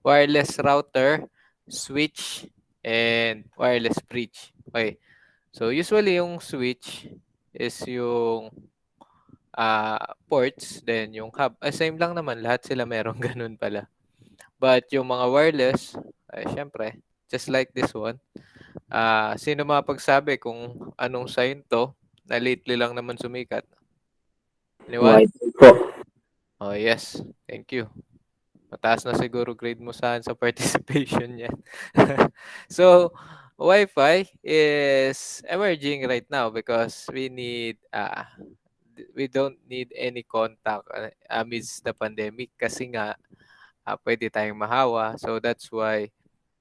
wireless router, switch, and wireless bridge. Okay. So usually yung switch is yung ports, then yung hub. Same lang naman, lahat sila merong ganun pala. But yung mga wireless, ay syempre, just like this one, sino mapagsabi kung anong sign to na lately lang naman sumikat? Anyone? Wi-Fi po. Oh, yes. Thank you. Mataas na siguro grade mo sa participation niyan. So, Wi-Fi is emerging right now because we don't need any contact amidst the pandemic kasi nga pwede tayong mahawa. So that's why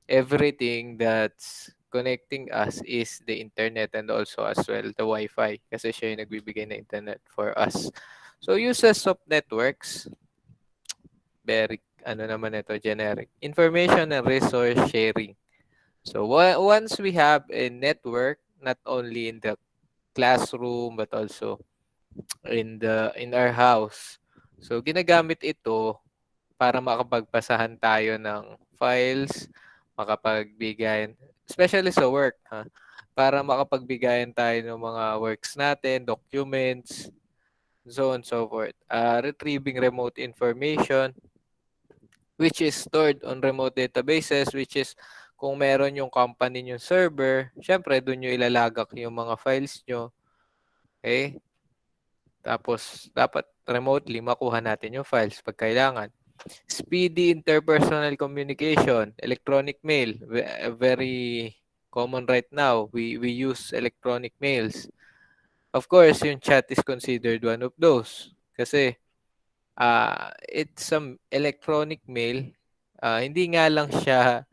everything that's connecting us is the internet and also as well the Wi-Fi kasi siya yung nagbibigay ng internet for us. So uses of networks, very ano naman ito, generic. Information and resource sharing. So once we have a network, not only in the classroom but also in our house. So ginagamit ito para makapagpasahan tayo ng files, makapagbigayan, especially sa work, ha? Para makapagbigayan tayo ng mga works natin, documents, so on and so forth. Retrieving remote information, which is stored on remote databases, which is kung meron yung company yung server, syempre doon nyo ilalagak yung mga files nyo. Okay? Tapos, dapat remotely makuha natin yung files pag kailangan. Speedy interpersonal communication, electronic mail, very common right now. We use electronic mails. Of course, yung chat is considered one of those. Kasi it's some electronic mail. Hindi nga lang siya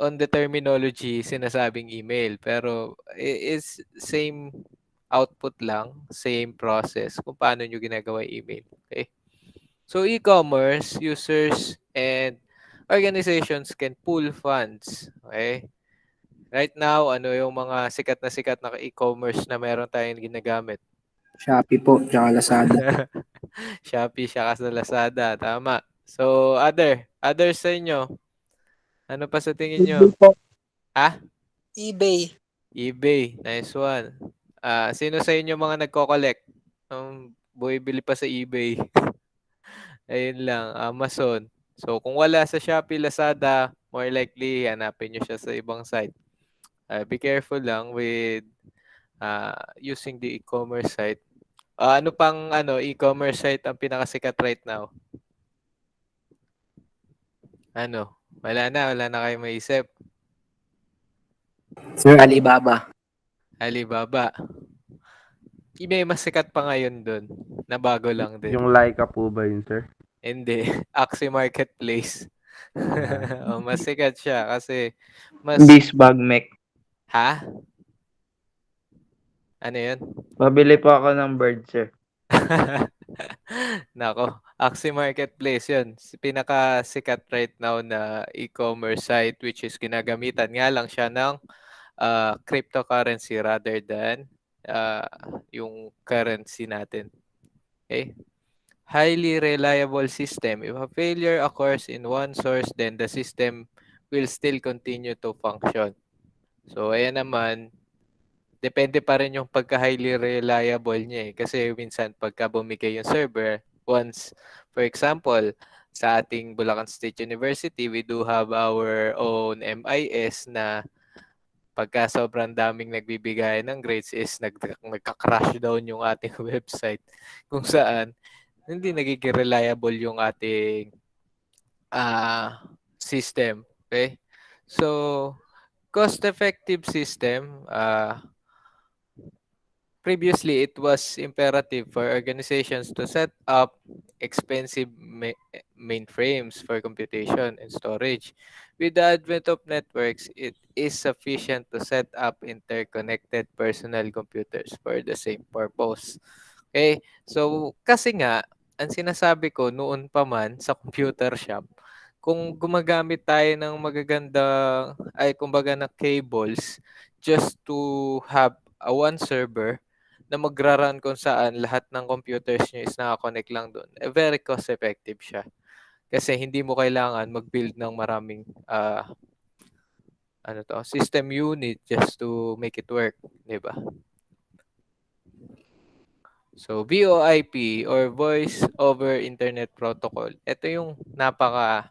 on the terminology sinasabing email, pero is same output lang, same process kung paano nyo ginagawa yung email. Okay? So e-commerce users and organizations can pool funds. Okay? Right now, ano yung mga sikat na e-commerce na meron tayong ginagamit? Shopee po, tsaka Lazada. Shopee, siya sa Lazada. Tama. So, others sa inyo, ano pa sa tingin nyo? eBay po. Ah? eBay. eBay. Nice one. Sino sa inyo mga nagko-collect? Bumibili pa sa eBay. Ayun lang, Amazon. So, kung wala sa Shopee, Lazada, more likely, hanapin nyo siya sa ibang site. Be careful lang with using the e-commerce site. Ano pang e-commerce site ang pinakasikat right now? Ano? Wala na kayo maisip. Sir, Alibaba. Alibaba. May mas sikat pa ngayon dun, na bago lang din. Yung Laika po ba yun, sir? Hindi, Axie Marketplace. Mas sikat siya kasi mas... Bisbag Mech. Ha? Ano yun? Pabili po ako ng bird, sir. Nako, Axie Marketplace yun. Pinakasikat right now na e-commerce site which is ginagamitan nga lang siya ng cryptocurrency rather than yung currency natin. Okay? Highly reliable system. If a failure occurs in one source, then the system will still continue to function. So, ayan naman, depende pa rin yung pagka-highly reliable niya eh. Kasi minsan pagka bumigay yung server, once, for example, sa ating Bulacan State University, we do have our own MIS na pagka sobrang daming nagbibigay ng grades is nagka-crash down yung ating website kung saan hindi nagiging reliable yung ating system. Okay? So, cost-effective system, previously it was imperative for organizations to set up expensive mainframes for computation and storage. With the advent of networks, it is sufficient to set up interconnected personal computers for the same purpose. Okay? So, kasi nga, ang sinasabi ko noon pa man sa computer shop, kung gumagamit tayo ng magagandang, kumbaga na cables just to have a one server na magra-run kung saan lahat ng computers nyo is nakakonect lang doon, very cost effective siya. Kasi hindi mo kailangan mag-build ng maraming system unit just to make it work, 'di ba? So VoIP or Voice over Internet Protocol. Ito yung napaka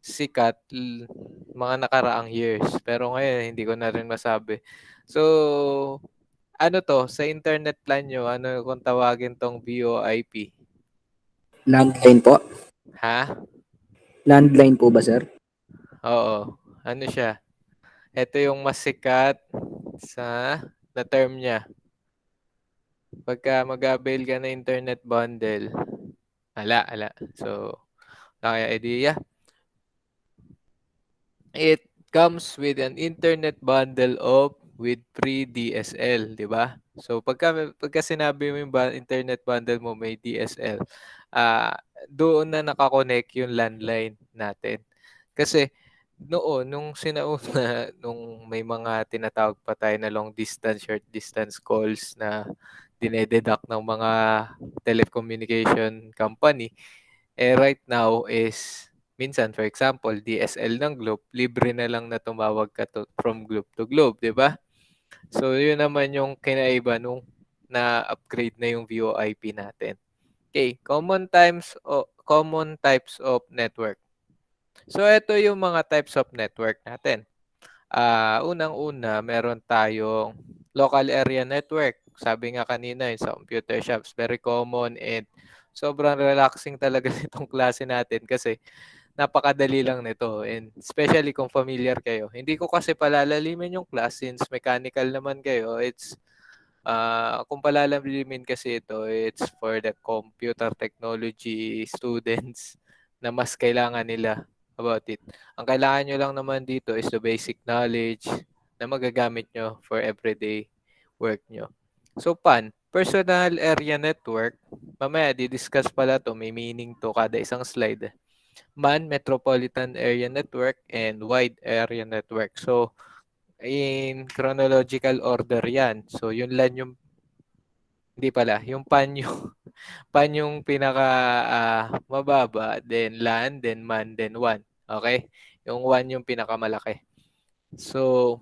sikat mga nakaraang years. Pero ngayon hindi ko na rin masabi. So ano to, sa internet plan nyo, ano kung tawagin tong VoIP? Landline po. Ha? Landline po ba, sir? Oo. Ano siya? Ito yung mas sikat na term niya. Pagka mag-avail ka na internet bundle, ala. So, kaya idea. It comes with an internet bundle with free DSL, di ba? So, pagka sinabi mo yung internet bundle mo may DSL, doon na nakakonect yung landline natin. Kasi nung sinauna, nung may mga tinatawag pa tayo na long distance, short distance calls na dinededuct ng mga telecommunication company, right now is minsan, for example, DSL ng Globe, libre na lang na tumawag ka from Globe to Globe, di ba? So, yun naman yung kinaiba nung na-upgrade na yung VoIP natin. Okay, common types of network. So, ito yung mga types of network natin. Unang-una, meron tayong local area network. Sabi nga kanina, sa computer shops, very common and sobrang relaxing talaga nitong klase natin kasi napakadali lang nito and especially kung familiar kayo. Hindi ko kasi palalalimin yung class since mechanical naman kayo. Kung palalalimin kasi ito, it's for the computer technology students na mas kailangan nila about it. Ang kailangan nyo lang naman dito is the basic knowledge na magagamit nyo for everyday work nyo. So, personal area network. Mamaya, di-discuss pala to. May meaning to kada isang slide. Metropolitan area network, and wide area network. So, in chronological order yan. So, yun lang yung, hindi pala, yung PAN yung pinaka mababa, then LAN, then MAN, then WAN. Okay? Yung WAN yung pinakamalaki. So,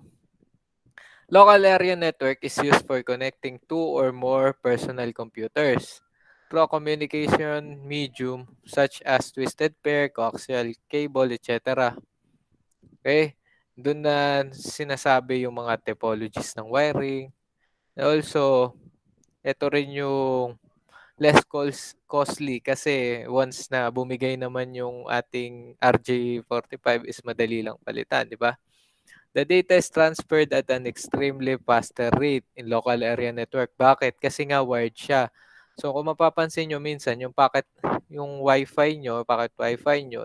local area network is used for connecting two or more personal computers through a communication medium such as twisted pair, coaxial cable, etc. Okay? Doon na sinasabi yung mga topologies ng wiring. Also, ito rin yung less costly kasi once na bumigay naman yung ating RJ45 is madali lang palitan, di ba? The data is transferred at an extremely faster rate in local area network. Bakit? Kasi nga wired siya. So kung mapapansin nyo minsan, yung packet wifi nyo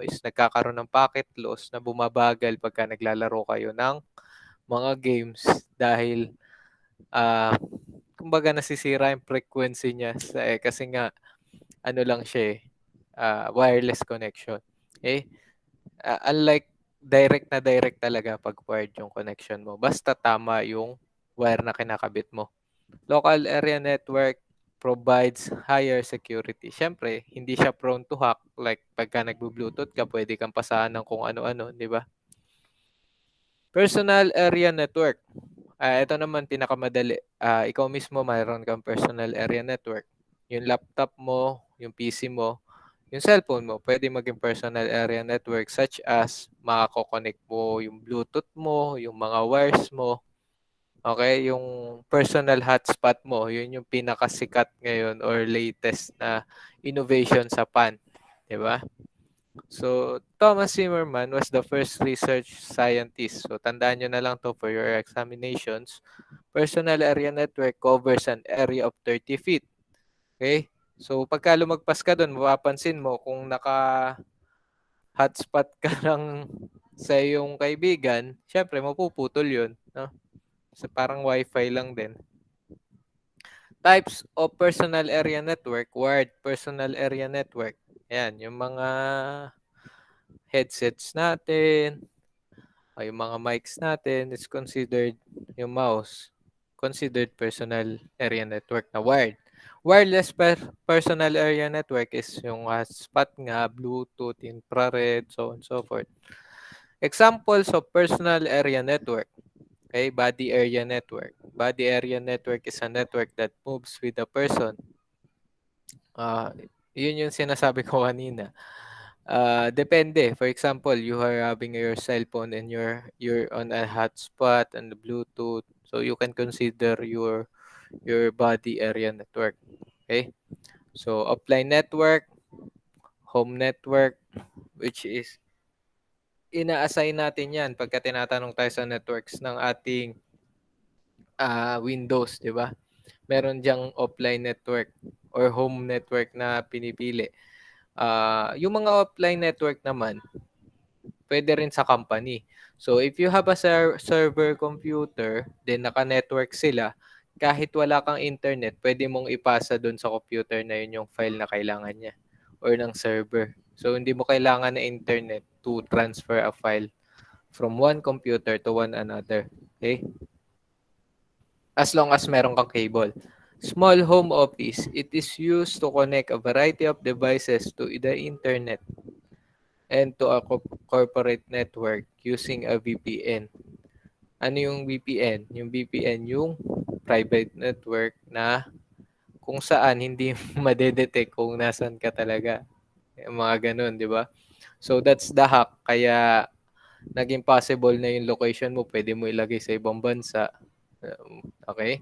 is nagkakaroon ng packet loss na bumabagal pagka naglalaro kayo ng mga games dahil kumbaga nasisira yung frequency niya kasi nga ano lang siya wireless connection. Okay? Unlike direct talaga pag wired yung connection mo. Basta tama yung wire na kinakabit mo. Local area network provides higher security. Siyempre, hindi siya prone to hack. Like, pagka nagbo-Bluetooth ka, pwede kang pasahan ng kung ano-ano, di ba? Personal area network. Ito naman pinakamadali. Ikaw mismo mayroon kang personal area network. Yung laptop mo, yung PC mo, yung cellphone mo, pwede maging personal area network such as makakokonect mo yung Bluetooth mo, yung mga wires mo. Okay, yung personal hotspot mo, yun yung pinakasikat ngayon or latest na innovation sa PAN. Diba? So, Thomas Zimmerman was the first research scientist. So, tandaan nyo na lang to for your examinations. Personal area network covers an area of 30 feet. Okay? So, pagka lumagpas ka doon, mapapansin mo kung naka-hotspot ka ng sa iyong kaibigan, syempre, mapuputol yun. No? So, parang wifi lang din. Types of personal area network, wired personal area network. Ayan, yung mga headsets natin, yung mga mics natin is considered yung mouse, considered personal area network na wired. Wireless personal area network is yung hotspot nga, Bluetooth, infrared, so on and so forth. Examples of personal area network. Okay, body area network. Body area network is a network that moves with a person. Yun yung sinasabi ko kanina. Depende. For example, you are having your cell phone and you're on a hotspot and the Bluetooth. So you can consider your body area network. Okay? So offline network, home network, which is ina-assign natin 'yan pagka tinatanong tayo sa networks ng ating Windows, 'di ba? Meron diyang offline network or home network na pinipili. Yung mga offline network naman, pwede rin sa company. So if you have a server computer, then naka-network sila, kahit wala kang internet, pwede mong ipasa doon sa computer na yun yung file na kailangan niya or ng server. So hindi mo kailangan na internet to transfer a file from one computer to one another. Okay? As long as meron kang cable. Small home office, it is used to connect a variety of devices to the internet and to a corporate network using a VPN. Ano yung VPN? Yung VPN yung private network na kung saan hindi madedetect kung nasan ka talaga. Yung mga ganun, di ba? So that's the hack. Kaya naging possible na yung location mo, pwede mo ilagay sa ibang bansa. Okay?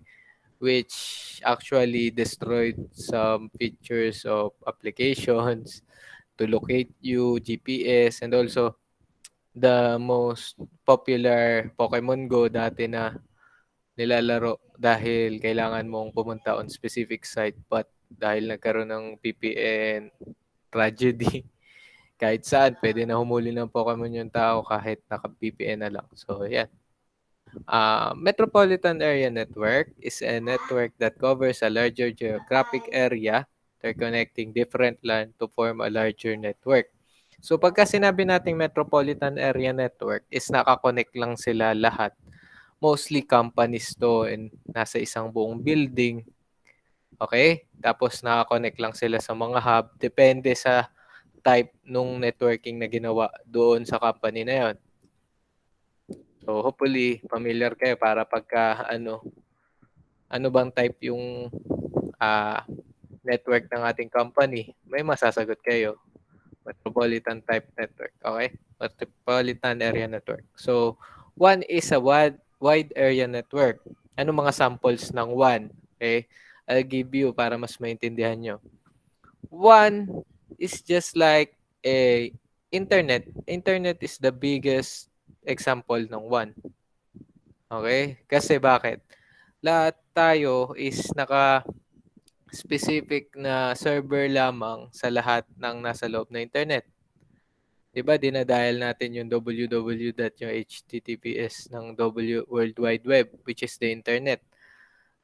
Which actually destroyed some features of applications to locate you, GPS, and also the most popular Pokemon Go dati na nilalaro dahil kailangan mong pumunta on specific site, but dahil nagkaroon ng VPN tragedy, kahit saan pwede na humuli ng Pokemon yung tao kahit naka-VPN na lang. So, yan. Metropolitan Area Network is a network that covers a larger geographic area. They're connecting different land to form a larger network. So pagka sinabi nating Metropolitan Area Network is nakakonect lang sila lahat. Mostly companies to and nasa isang buong building. Okay? Tapos nakakonect lang sila sa mga hub. Depende sa type nung networking na ginawa doon sa company na yon. So hopefully familiar kayo para pagka ano bang type yung network ng ating company, may masasagot kayo. Metropolitan type network, okay? Metropolitan area network. So, WAN is a wide area network. Ano mga samples ng WAN? Okay? I'll give you para mas maintindihan nyo. WAN is just like a internet. Internet is the biggest example ng WAN. Okay? Kasi bakit? Lahat tayo is naka-specific na server lamang sa lahat ng nasa loob na internet. Diba, dinadial natin yung www. Yung HTTPS ng World Wide Web, which is the internet.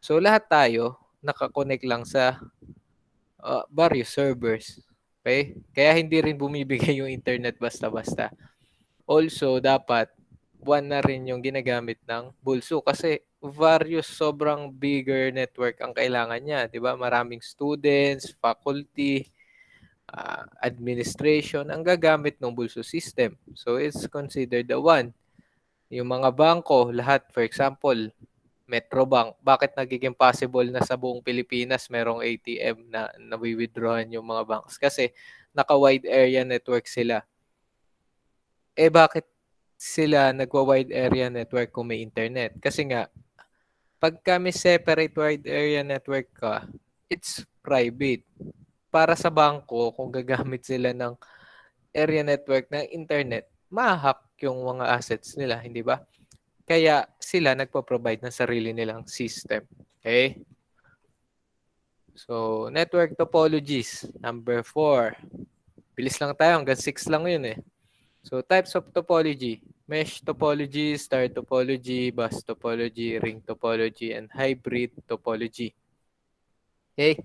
So, lahat tayo nakakonect lang sa various servers. Okay? Kaya hindi rin bumibigay yung internet basta-basta. Also, dapat WAN na rin yung ginagamit ng bulso kasi various sobrang bigger network ang kailangan niya. Diba? Maraming students, faculty, administration ang gagamit ng bulso system. So it's considered the one. Yung mga bangko, lahat, for example, Metrobank, bakit nagiging possible na sa buong Pilipinas merong ATM na nawi-withdrawan yung mga banks? Kasi naka-wide area network sila. Bakit sila nagwa-wide area network kung may internet? Kasi nga, pagka may separate wide area network ka, it's private. Para sa bangko, kung gagamit sila ng area network ng internet, ma-hack yung mga assets nila, hindi ba? Kaya sila nagpo-provide ng sarili nilang system. Okay? So, network topologies. Number 4. Bilis lang tayo, hanggang 6 lang yun eh. So, types of topology. Mesh topology, star topology, bus topology, ring topology, and hybrid topology. Okay?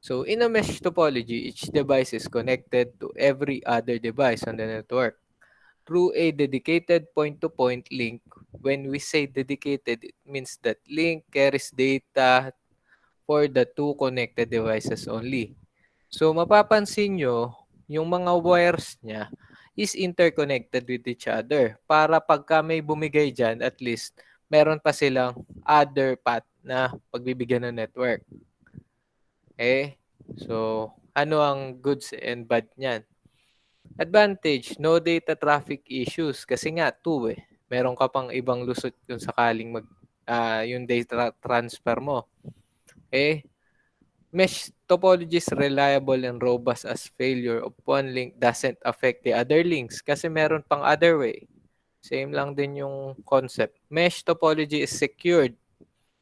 So, in a mesh topology, each device is connected to every other device on the network through a dedicated point-to-point link. When we say dedicated, it means that link carries data for the two connected devices only. So mapapansin nyo, yung mga wires niya is interconnected with each other para pagka may bumigay dyan, at least meron pa silang other path na pagbibigyan ng network. Okay? So, ano ang goods and bad niyan? Advantage, no data traffic issues kasi nga two eh. Meron ka pang ibang lusot kung sakaling yung data transfer mo. Okay? Mesh topology is reliable and robust as failure of one link doesn't affect the other links kasi meron pang other way. Same lang din yung concept. Mesh topology is secured.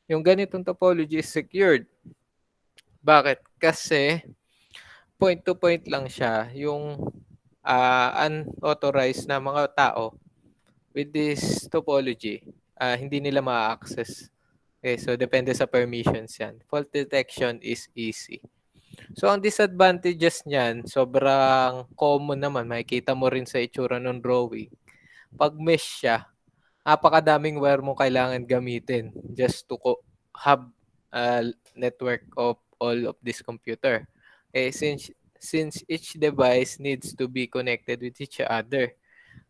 Yung ganitong topology is secured. Bakit? Kasi point to point lang siya. Yung unauthorized na mga tao with this topology, hindi nila ma-access. Okay, so depende sa permissions yan. Fault detection is easy. So, ang disadvantages niyan, sobrang common naman. Makikita mo rin sa itsura ng drawing. Pag mesh siya, napakadaming wire mo kailangan gamitin just to have a network of all of this computer. Okay, since each device needs to be connected with each other.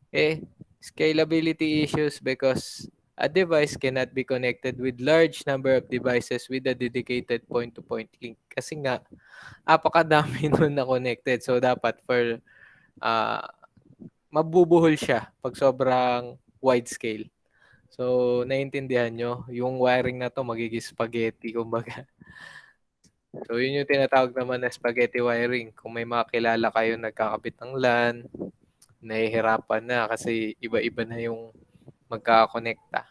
Okay, scalability issues because a device cannot be connected with large number of devices with a dedicated point-to-point link. Kasi nga, apakadami nun na connected. So, dapat for mabubuhol siya pag sobrang wide scale. So, naiintindihan nyo, yung wiring na to magiging spaghetti, kumbaga. So, yun yung tinatawag naman na spaghetti wiring. Kung may mga kilala kayo nagkakabit ng LAN, nahihirapan na kasi iba-iba na yung magkakakonekta.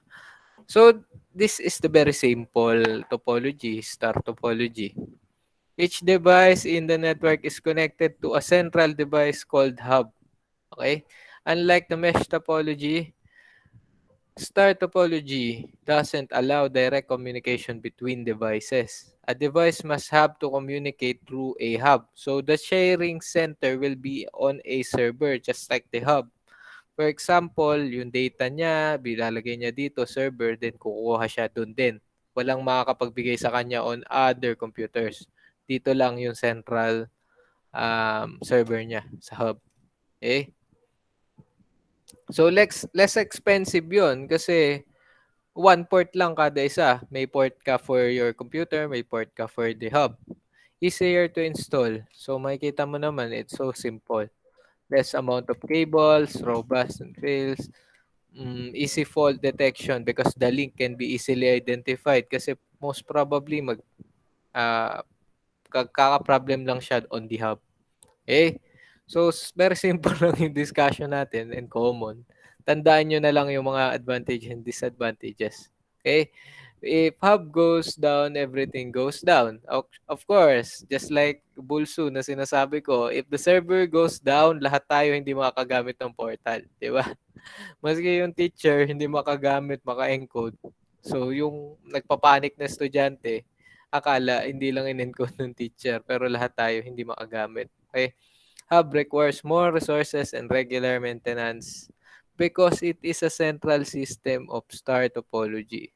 So, this is the very simple topology, star topology. Each device in the network is connected to a central device called hub. Okay? Unlike the mesh topology, star topology doesn't allow direct communication between devices. A device must have to communicate through a hub. So the sharing center will be on a server just like the hub. For example, yung data niya, bilalagay niya dito, server, then kukuha siya doon din. Walang makakapagbigay sa kanya on other computers. Dito lang yung central server niya sa hub. Okay? So, less expensive yun kasi one port lang kada isa. May port ka for your computer, may port ka for the hub. Easier to install. So, makikita mo naman, it's so simple. Less amount of cables, robust and fails. Easy fault detection because the link can be easily identified kasi most probably kaka-problem lang siya on the hub. Okay? So, very simple lang yung discussion natin and common. Tandaan nyo na lang yung mga advantages and disadvantages. Okay? If hub goes down, everything goes down. Of course, just like Bulsu na sinasabi ko, if the server goes down, lahat tayo hindi makagamit ng portal. Di ba? Maski yung teacher, hindi makagamit, maka-encode. So, yung nagpapanik na estudyante, akala hindi lang in-encode ng teacher, pero lahat tayo hindi makagamit. Okay? Hub requires more resources and regular maintenance because it is a central system of star topology.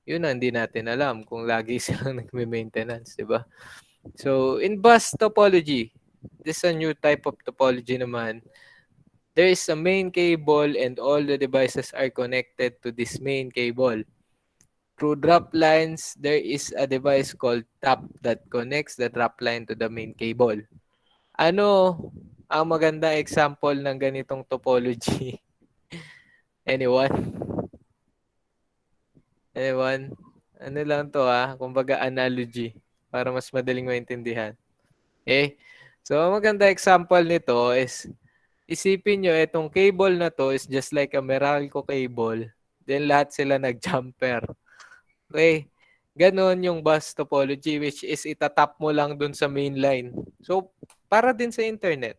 Yun ang hindi natin alam kung lagi silang nagme-maintenance, di ba? So, in bus topology, this is a new type of topology naman. There is a main cable and all the devices are connected to this main cable. Through drop lines, there is a device called tap that connects the drop line to the main cable. Ano ang magandang example ng ganitong topology? Anyone? Anyone? Ano lang to kumbaga analogy para mas madaling maintindihan. Okay? So, maganda example nito is isipin nyo, itong cable na to is just like a Meralco cable. Then lahat sila nag-jumper. Okay? Ganon yung bus topology which is itatap mo lang dun sa main line. So, para din sa internet.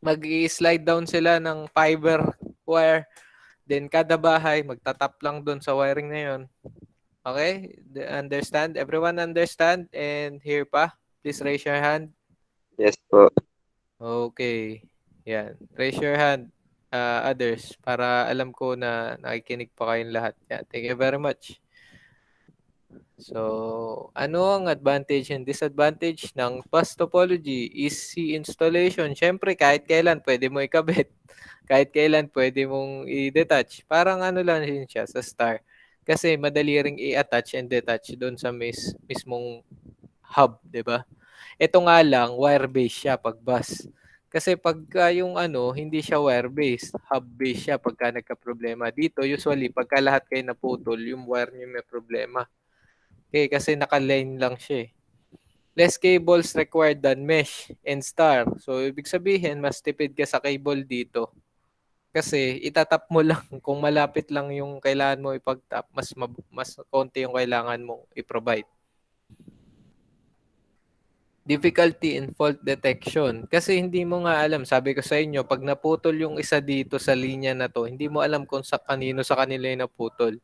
Mag-i-slide down sila ng fiber wire. Then kada bahay, magtatap lang dun sa wiring na yun. Okay? Understand? Everyone understand? And here pa? Please raise your hand. Yes po. Okay. Yan. Raise your hand, others, para alam ko na nakikinig pa kayong lahat. Yeah, thank you very much. So, ano ang advantage and disadvantage ng bus topology? Easy installation. Siyempre, kahit kailan pwede mo ikabit. Kahit kailan pwede mong i-detach. Parang ano lang yun siya sa star. Kasi madali ring i-attach and detach doon sa mismong hub, 'di ba? Ito nga lang, wire-based siya pag bus. Kasi pagka yung ano, hindi siya wire-based, hub-based siya pagka nagka-problema. Dito, usually, pagka lahat kayo naputol, yung wire niyo may problema. Okay, kasi naka-line lang siya eh. Less cables required than mesh and star. So, ibig sabihin, mas tipid ka sa cable dito. Kasi itatap mo lang kung malapit lang yung kailangan mo ipag-tap, mas konti yung kailangan mong i-provide. Difficulty in fault detection. Kasi hindi mo nga alam, sabi ko sa inyo, pag naputol yung isa dito sa linya na to, hindi mo alam kung sa kanila yung naputol.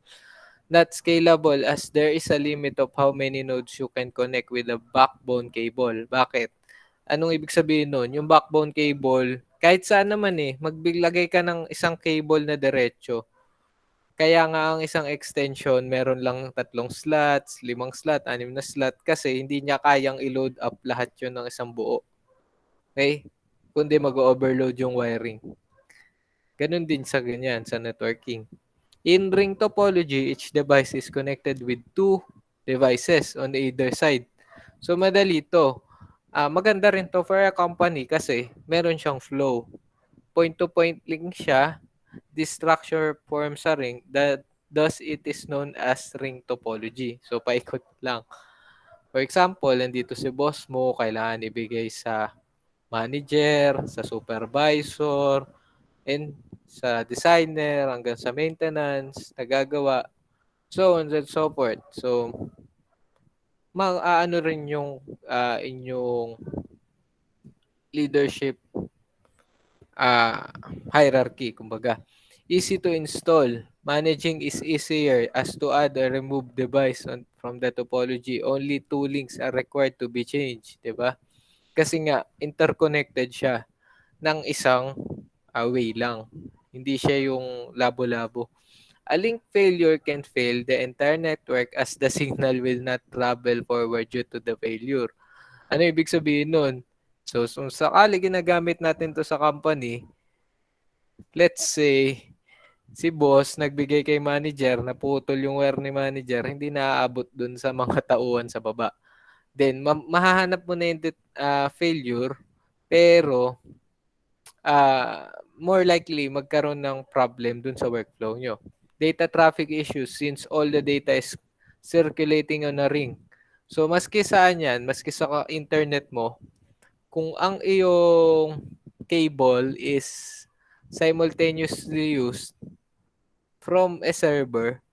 Not scalable as there is a limit of how many nodes you can connect with a backbone cable. Bakit? Anong ibig sabihin nun? Yung backbone cable, kahit saan naman magbigay ka ng isang cable na diretso. Kaya nga ang isang extension, meron lang 3 slots, 5 slot, 6 na slot kasi hindi niya kayang i-load up lahat yun ng isang buo. Okay? Kundi mag-overload yung wiring. Ganun din sa ganyan, sa networking. In ring topology, each device is connected with 2 devices on either side. So madali to. Maganda rin to for a company kasi meron siyang flow. Point-to-point link siya. This structure forms a ring that thus it is known as ring topology. So paikot lang. For example, nandito si boss mo, kailangan ibigay sa manager, sa supervisor, and sa designer, hanggang sa maintenance, nagagawa, so on and so forth. So, ano rin yung inyong leadership hierarchy, kumbaga. Easy to install. Managing is easier as to add or remove device from the topology. Only 2 links are required to be changed, 'di ba? Kasi nga interconnected siya ng isang way lang. Hindi siya yung labo-labo. A link failure can fail the entire network as the signal will not travel forward due to the failure. Ano ibig sabihin nun? So, sakali ginagamit natin to sa company, let's say, si boss nagbigay kay manager, naputol yung wire ni manager, hindi naaabot dun sa mga tauhan sa baba. Then, mahahanap mo na yung failure, pero more likely magkaroon ng problem dun sa workflow nyo. Data traffic issues since all the data is circulating on a ring. So, maski saan yan, maski sa internet mo, kung ang iyong cable is simultaneously used from a server,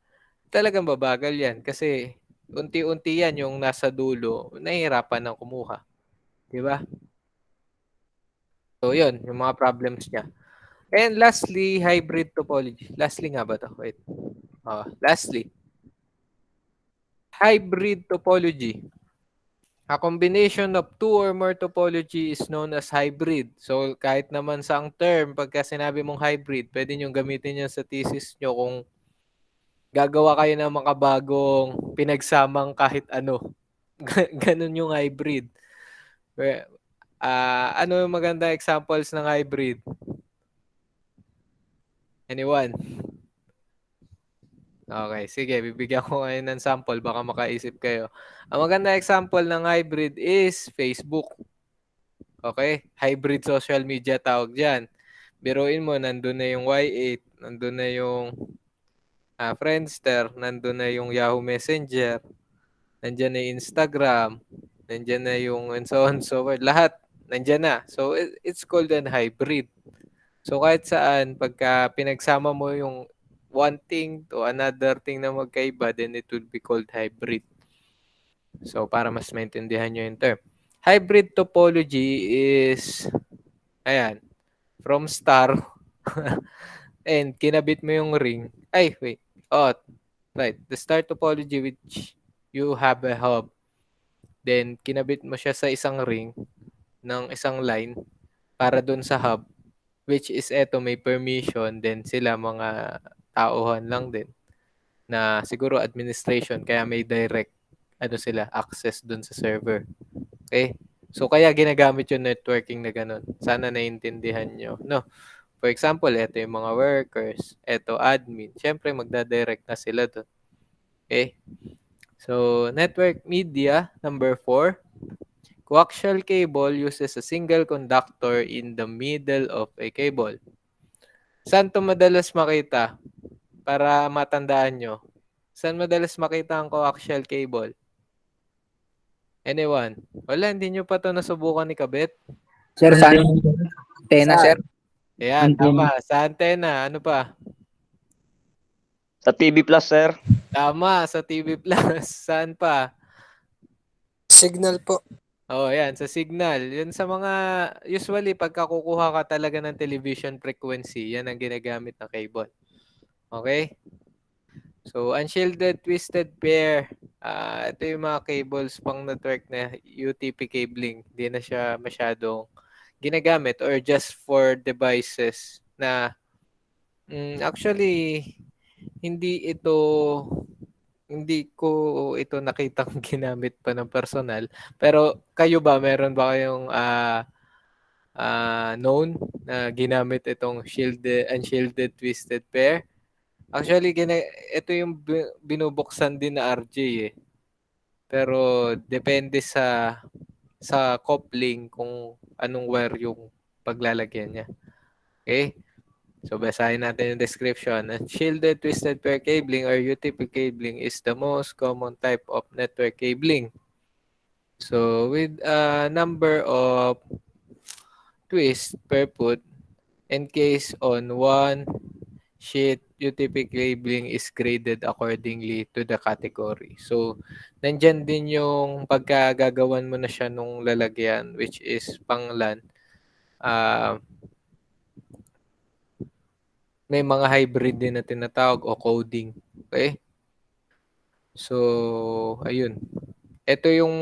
talagang babagal yan kasi unti-unti yan yung nasa dulo, nahihirapan ng kumuha. Di ba? So, yun, yung mga problems niya. And lastly, hybrid topology. Lastly nga ba ito? Wait. Lastly, hybrid topology. A combination of 2 or more topology is known as hybrid. So, kahit naman sa ang term, pagka sinabi mong hybrid, pwede nyo gamitin yan sa thesis nyo kung gagawa kayo ng makabagong pinagsamang kahit ano. Ganun yung hybrid. Ano yung maganda examples ng hybrid? Anyone? Okay, sige, bibigyan ko kayo ng sample, baka makaisip kayo. Ang maganda example ng hybrid is Facebook. Okay? Hybrid social media tawag dyan. Biruin mo, nandun na yung Y8, nandun na yung Friendster, nandun na yung Yahoo Messenger, nandyan na yung Instagram, nandyan na yung and so on, so forth. Lahat, nandyan na. So, it's called an hybrid. So, kahit saan, pagka pinagsama mo yung one thing to another thing na magkaiba, then it will be called hybrid. So, para mas maintindihan nyo yung term. Hybrid topology is, ayan, from star, and kinabit mo yung ring. Ay, wait. Right. The star topology which you have a hub. Then, kinabit mo siya sa isang ring ng isang line para dun sa hub, which is eto may permission, then sila mga tauhan lang din na siguro administration, kaya may direct. sila, access dun sa server. Okay? So, kaya ginagamit yung networking na ganun. Sana naiintindihan nyo. No? For example, ito yung mga workers, ito admin. Siyempre, magdadirect na sila dun. Okay? So, network media, number 4. Coaxial cable uses a single conductor in the middle of a cable. Saan to madalas makita? Para matandaan nyo. Saan madalas makita ang coaxial cable? Anyone? Wala, hindi nyo pa to nasubukan ni Kabet? Sir, sa antena, sir? Ayan, tama. Sa antena. Ano pa? Sa TV Plus, sir. Tama, sa TV Plus. Saan pa? Signal po. Oh, yan, sa signal. Yan sa mga, usually, pagka kukuha ka talaga ng television frequency, yan ang ginagamit na cable. Okay? So, unshielded twisted pair. Ito yung mga cables pang network na UTP cabling. Hindi na siya masyadong ginagamit or just for devices na actually hindi ko ito nakitang ginamit pa ng personal. Pero kayo ba, meron ba kayong known na ginamit itong unshielded twisted pair? Actually, ito yung binubuksan din na RJ eh. Pero depende sa coupling kung anong wire yung paglalagyan niya. Okay? So, basahin natin yung description. Unshielded twisted pair cabling or UTP cabling is the most common type of network cabling. So, with a number of twists per foot, encased on one sheet, UTP cabling is graded accordingly to the category. So, nandyan din yung pagkagagawan mo na siya nung lalagyan, which is pang LAN. May mga hybrid din na tinatawag o coding. Okay? So, ayun. Ito yung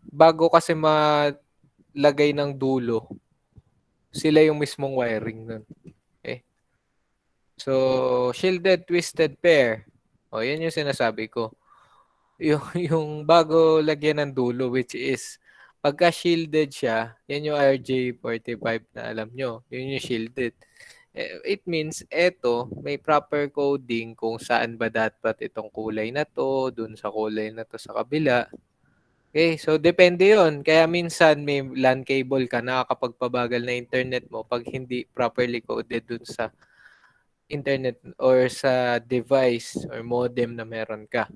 bago kasi malagay ng dulo, sila yung mismong wiring nun. Okay? So, shielded twisted pair. O, yan yung sinasabi ko. Yung bago lagyan ng dulo, which is, pagka shielded siya, yan yung RJ45 na alam nyo. Yun yung shielded. It means, may proper coding kung saan ba dapat itong kulay na to, dun sa kulay na to sa kabila. Okay, so depende yon. Kaya minsan may LAN cable ka, nakakapagpabagal na internet mo pag hindi properly coded dun sa internet or sa device or modem na meron ka.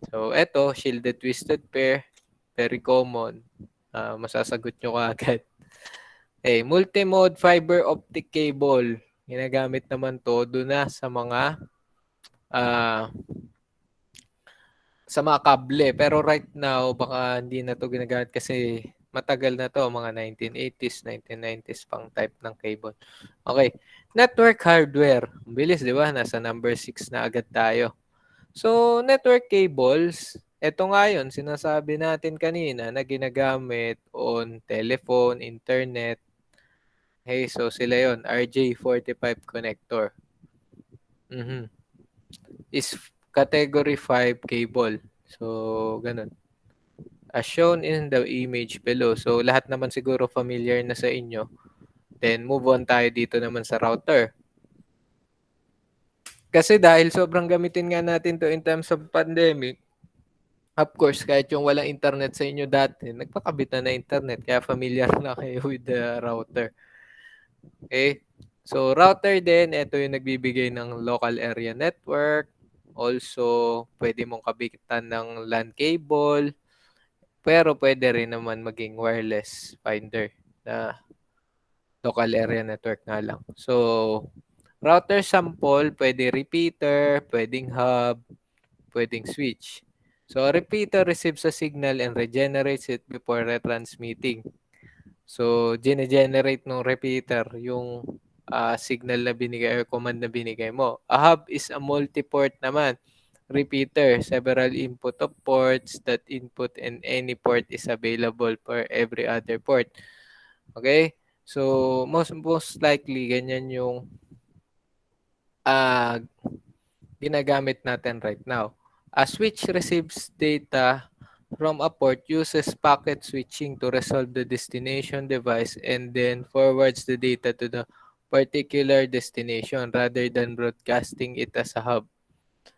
So, shielded twisted pair, very common. Masasagot nyo kaagad. Multi-mode fiber optic cable. Ginagamit naman to doon na sa mga kable. Pero right now, baka hindi na to ginagamit kasi matagal na to, mga 1980s, 1990s pang type ng cable. Okay. Network hardware. Bilis, di ba? Nasa number 6 na agad tayo. So, network cables, ito nga yun, sinasabi natin kanina na ginagamit on telephone, internet. Okay, so sila yun, RJ45 connector. Is category 5 cable. So, ganun. As shown in the image below. So, lahat naman siguro familiar na sa inyo. Then, move on tayo dito naman sa router. Kasi dahil sobrang gamitin nga natin to in times of pandemic, of course, kahit yung walang internet sa inyo dati, nagpakabit na internet. Kaya familiar na kayo with the router. Okay? So, router din, ito yung nagbibigay ng local area network. Also, pwede mong kabitan ng LAN cable. Pero pwede rin naman maging wireless finder na local area network nga lang. So, router sample, pwede repeater, pwedeng hub, pwedeng switch. So, a repeater receives a signal and regenerates it before retransmitting. So, generate ng repeater yung signal na binigay or command na binigay mo. A hub is a multi-port naman. Repeater, several input of ports. That input and any port is available for every other port. Okay? So, most likely, ganyan yung ginagamit natin right now. A switch receives data from a port uses packet switching to resolve the destination device and then forwards the data to the particular destination rather than broadcasting it as a hub.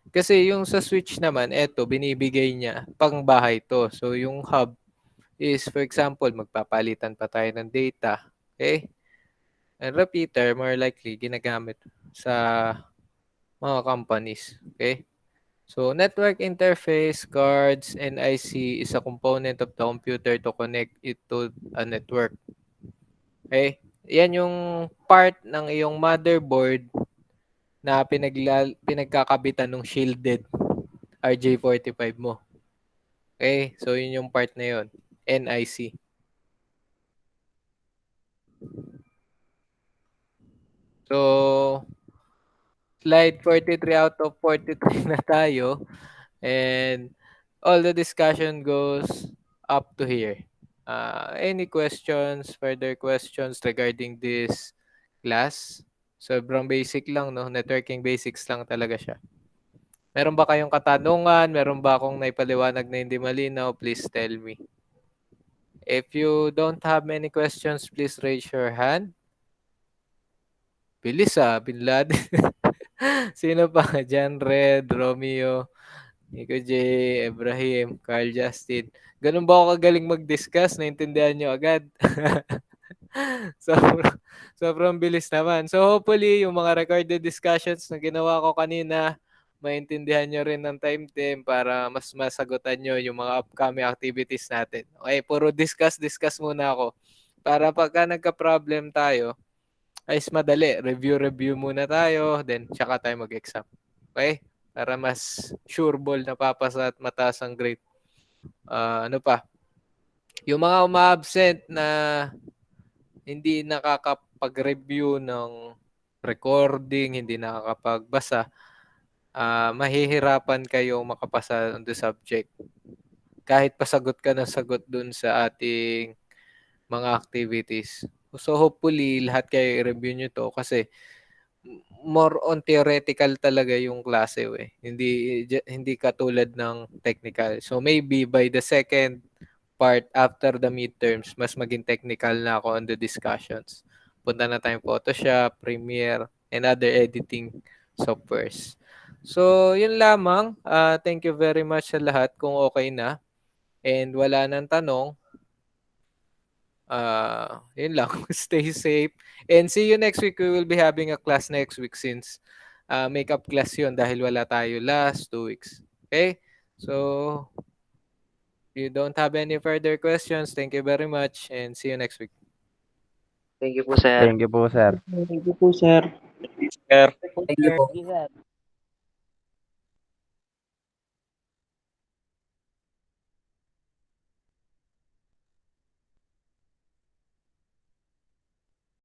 Kasi yung sa switch naman, eto, binibigay niya, pang bahay to. So yung hub is, for example, magpapalitan pa tayo ng data. Okay? And repeater, more likely, ginagamit sa mga companies. Okay? So, network interface, cards, and IC is a component of the computer to connect it to a network. Okay? Yan yung part ng iyong motherboard na pinagkakabitan ng shielded RJ45 mo. Okay? So, yun yung part na yun. NIC. So, slide 43 out of 43 na tayo. And all the discussion goes up to here. Any questions, further questions regarding this class? Sobrang basic lang, no? Networking basics lang talaga siya. Meron ba kayong katanungan? Meron ba akong naipaliwanag na hindi malinaw? Please tell me. If you don't have many questions, please raise your hand. Bilis Bin Laden. Sino pa? John Red, Romeo, Nico J, Ibrahim, Carl Justin. Ganun ba ako kagaling mag-discuss? Naintindihan nyo agad? sobrang bilis naman. So hopefully, yung mga recorded discussions na ginawa ko kanina, maintindihan nyo rin ng time para mas masagutan nyo yung mga upcoming activities natin. Okay, puro discuss muna ako. Para pagka nagka-problem tayo, ay madali. Review muna tayo, then tsaka tayo mag-exam. Okay? Para mas sure ball na papasa at mataas ang grade. Ano pa? Yung mga uma-absent na hindi nakakapag-review ng recording, hindi nakakapagbasa, mahihirapan kayo makapasa on the subject. Kahit pasagot ka ng sagot dun sa ating mga activities. So hopefully, lahat kayo i-review nyo to kasi more on theoretical talaga yung klase. Hindi katulad ng technical. So maybe by the second part after the midterms, mas maging technical na ako on the discussions. Punta na tayong Photoshop, Premiere, and other editing softwares. So, yun lamang. Thank you very much sa lahat kung okay na. And wala nang tanong. Yun lang. Stay safe. And see you next week. We will be having a class next week since makeup class yun dahil wala tayo last 2 weeks. Okay? So, if you don't have any further questions, thank you very much and see you next week. Thank you po, sir. Thank you po, sir. Thank you po, sir. Sir. Thank you po. Sir.